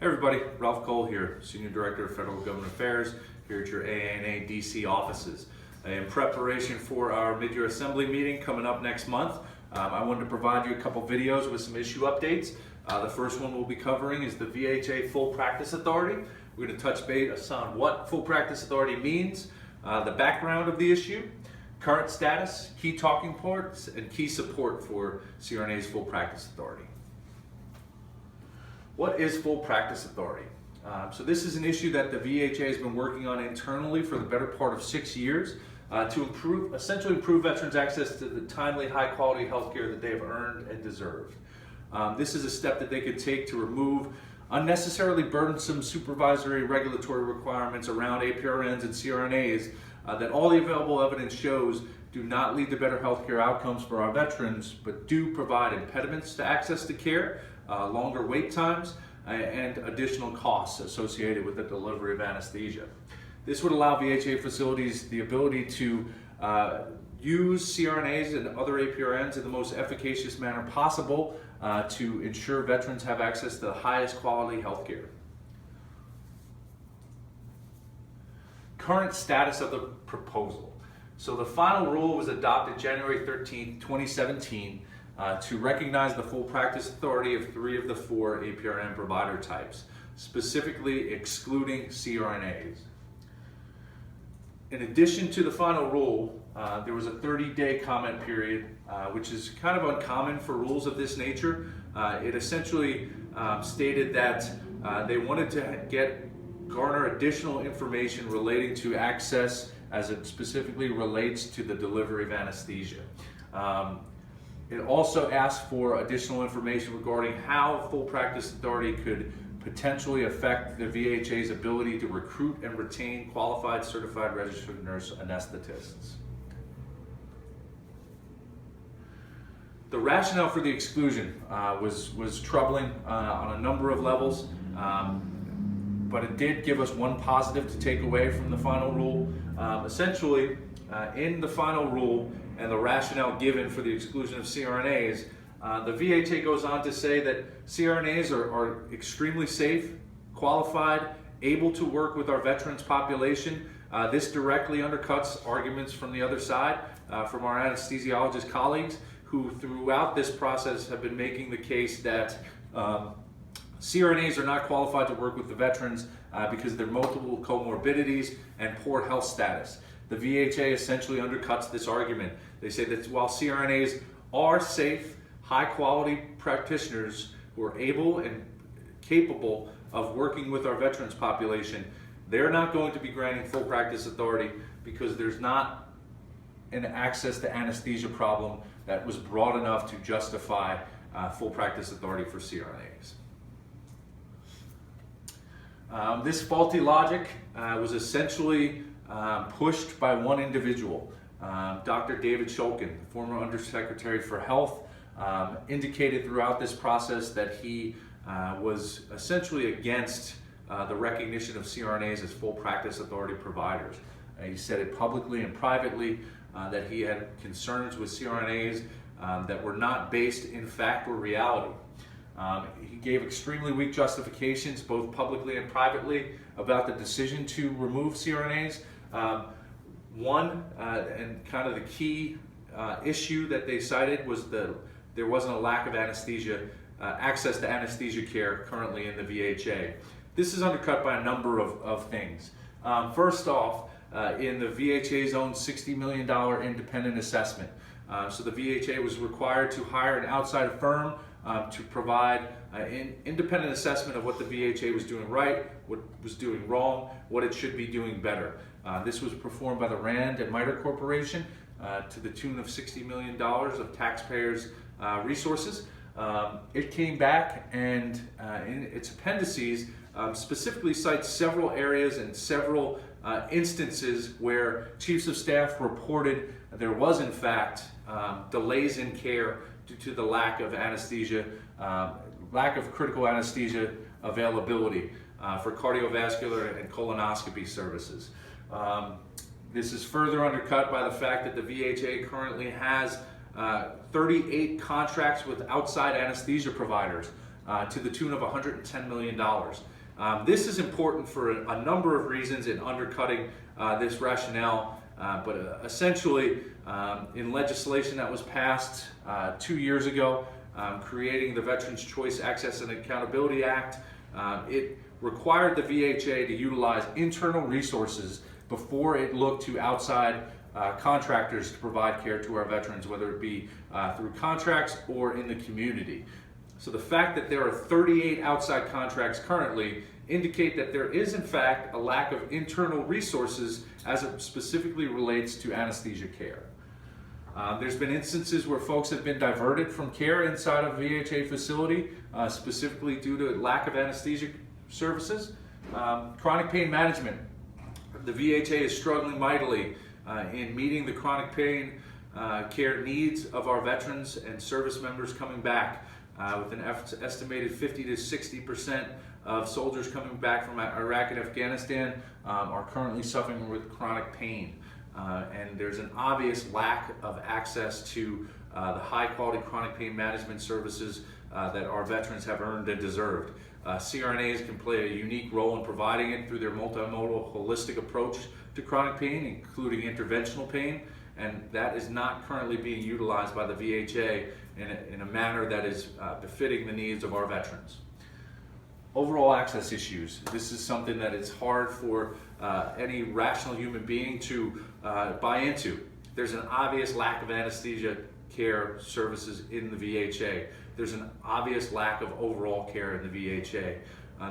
Hey everybody, Ralph Kohl here, Senior Director of Federal Government Affairs here at your AANA DC offices. In preparation for our mid-year assembly meeting coming up next month, I wanted to provide you a couple videos with some issue updates. The first one we'll be covering is the VHA Full Practice Authority. We're going to touch base on what Full Practice Authority means, the background of the issue, current status, key talking points, and key support for CRNA's Full Practice Authority. What is Full Practice Authority? So this is an issue that the VHA has been working on internally for the better part of 6 years to essentially improve veterans' access to the timely, high-quality health care that they have earned and deserved. This is a step that they could take to remove unnecessarily burdensome supervisory regulatory requirements around APRNs and CRNAs that all the available evidence shows do not lead to better health care outcomes for our veterans, but do provide impediments to access to care, longer wait times, and additional costs associated with the delivery of anesthesia. This would allow VHA facilities the ability to use CRNAs and other APRNs in the most efficacious manner possible to ensure veterans have access to the highest quality health care. Current status of the proposal. So the final rule was adopted January 13, 2017 to recognize the full practice authority of 3 of the 4 APRN provider types, specifically excluding CRNAs. In addition to the final rule, there was a 30-day comment period, which is kind of uncommon for rules of this nature. It essentially stated that they wanted to garner additional information relating to access as it specifically relates to the delivery of anesthesia. It also asked for additional information regarding how Full Practice Authority could potentially affect the VHA's ability to recruit and retain qualified certified registered nurse anesthetists. The rationale for the exclusion was troubling on a number of levels, but it did give us one positive to take away from the final rule. Essentially, in the final rule and the rationale given for the exclusion of CRNAs, the VHA goes on to say that CRNAs are extremely safe, qualified, able to work with our veterans population. This directly undercuts arguments from the other side, from our anesthesiologist colleagues, who throughout this process have been making the case that CRNAs are not qualified to work with the veterans because of their multiple comorbidities and poor health status. The VHA essentially undercuts this argument. They say that while CRNAs are safe, high-quality practitioners who are able and capable of working with our veterans population, they're not going to be granting full practice authority because there's not an access to anesthesia problem that was broad enough to justify full practice authority for CRNAs. This faulty logic was essentially pushed by one individual. Dr. David Shulkin, former Undersecretary for Health, indicated throughout this process that he was essentially against the recognition of CRNAs as full practice authority providers. He said it publicly and privately that he had concerns with CRNAs that were not based in fact or reality. He gave extremely weak justifications, both publicly and privately, about the decision to remove CRNAs. One, and kind of the key issue that they cited was there wasn't a lack of anesthesia, access to anesthesia care currently in the VHA. This is undercut by a number of things. First off, in the VHA's own $60 million independent assessment. So the VHA was required to hire an outside firm to provide an independent assessment of what the VHA was doing right, what was doing wrong, what it should be doing better. This was performed by the Rand and Miter Corporation to the tune of $60 million of taxpayers' resources. It came back and in its appendices specifically cites several areas and several instances where chiefs of staff reported there was in fact delays in care due to the lack of anesthesia, lack of critical anesthesia availability for cardiovascular and colonoscopy services. This is further undercut by the fact that the VHA currently has 38 contracts with outside anesthesia providers. to the tune of $110 million. This is important for a number of reasons in undercutting this rationale, but essentially in legislation that was passed 2 years ago, creating the Veterans Choice Access and Accountability Act, it required the VHA to utilize internal resources before it looked to outside contractors to provide care to our veterans, whether it be through contracts or in the community. So the fact that there are 38 outside contracts currently indicate that there is in fact a lack of internal resources as it specifically relates to anesthesia care. There's been instances where folks have been diverted from care inside of a VHA facility, specifically due to lack of anesthesia services. Chronic pain management. The VHA is struggling mightily in meeting the chronic pain care needs of our veterans and service members coming back. With an estimated 50 to 60% of soldiers coming back from Iraq and Afghanistan are currently suffering with chronic pain. And there's an obvious lack of access to the high quality chronic pain management services that our veterans have earned and deserved. CRNAs can play a unique role in providing it through their multimodal holistic approach to chronic pain, including interventional pain, and that is not currently being utilized by the VHA in a manner that is befitting the needs of our veterans. Overall access issues. This is something that is hard for any rational human being to buy into. There's an obvious lack of anesthesia care services in the VHA. There's an obvious lack of overall care in the VHA.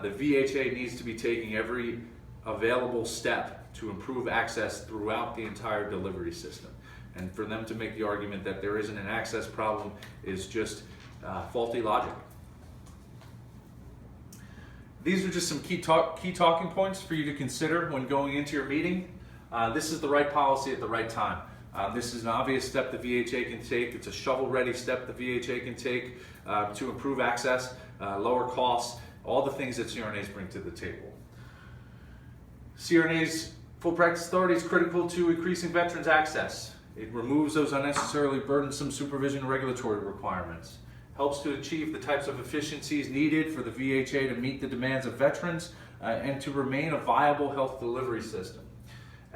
The VHA needs to be taking every available step to improve access throughout the entire delivery system. And for them to make the argument that there isn't an access problem is just faulty logic. These are just some key talking points for you to consider when going into your meeting. This is the right policy at the right time. This is an obvious step the VHA can take. It's a shovel-ready step the VHA can take to improve access, lower costs, all the things that CRNAs bring to the table. CRNA's full practice authority is critical to increasing veterans' access. It removes those unnecessarily burdensome supervision and regulatory requirements, helps to achieve the types of efficiencies needed for the VHA to meet the demands of veterans and to remain a viable health delivery system.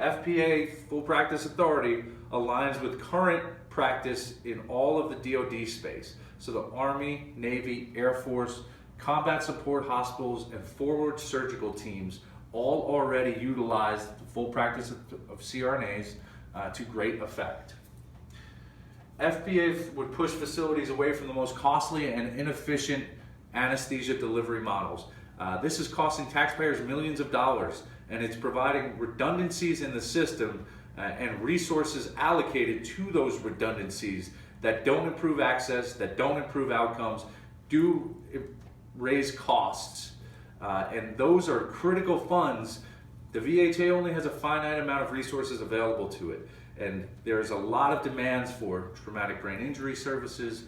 FPA full practice authority aligns with current practice in all of the DoD space. So the Army, Navy, Air Force, combat support hospitals, and forward surgical teams all already utilize the full practice of CRNAs to great effect. FPA would push facilities away from the most costly and inefficient anesthesia delivery models. This is costing taxpayers millions of dollars, and it's providing redundancies in the system and resources allocated to those redundancies that don't improve access, that don't improve outcomes, do raise costs. And those are critical funds. The VHA only has a finite amount of resources available to it. And there's a lot of demands for traumatic brain injury services,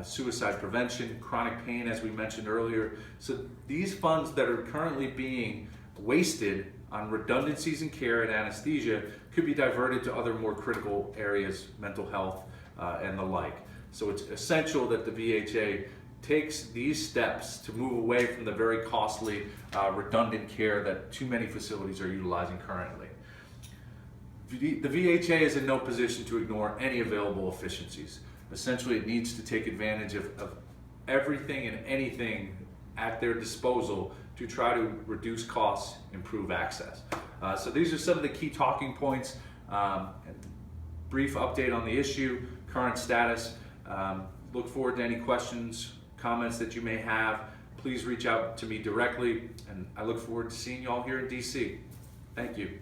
suicide prevention, chronic pain, as we mentioned earlier. So these funds that are currently being wasted on redundancies in care and anesthesia could be diverted to other more critical areas, mental health and the like. So it's essential that the VHA takes these steps to move away from the very costly, redundant care that too many facilities are utilizing currently. The VHA is in no position to ignore any available efficiencies. Essentially, it needs to take advantage of everything and anything at their disposal to try to reduce costs, improve access. So these are some of the key talking points. Brief update on the issue, current status. Look forward to any questions, comments that you may have. Please reach out to me directly, and I look forward to seeing you all here in DC. Thank you.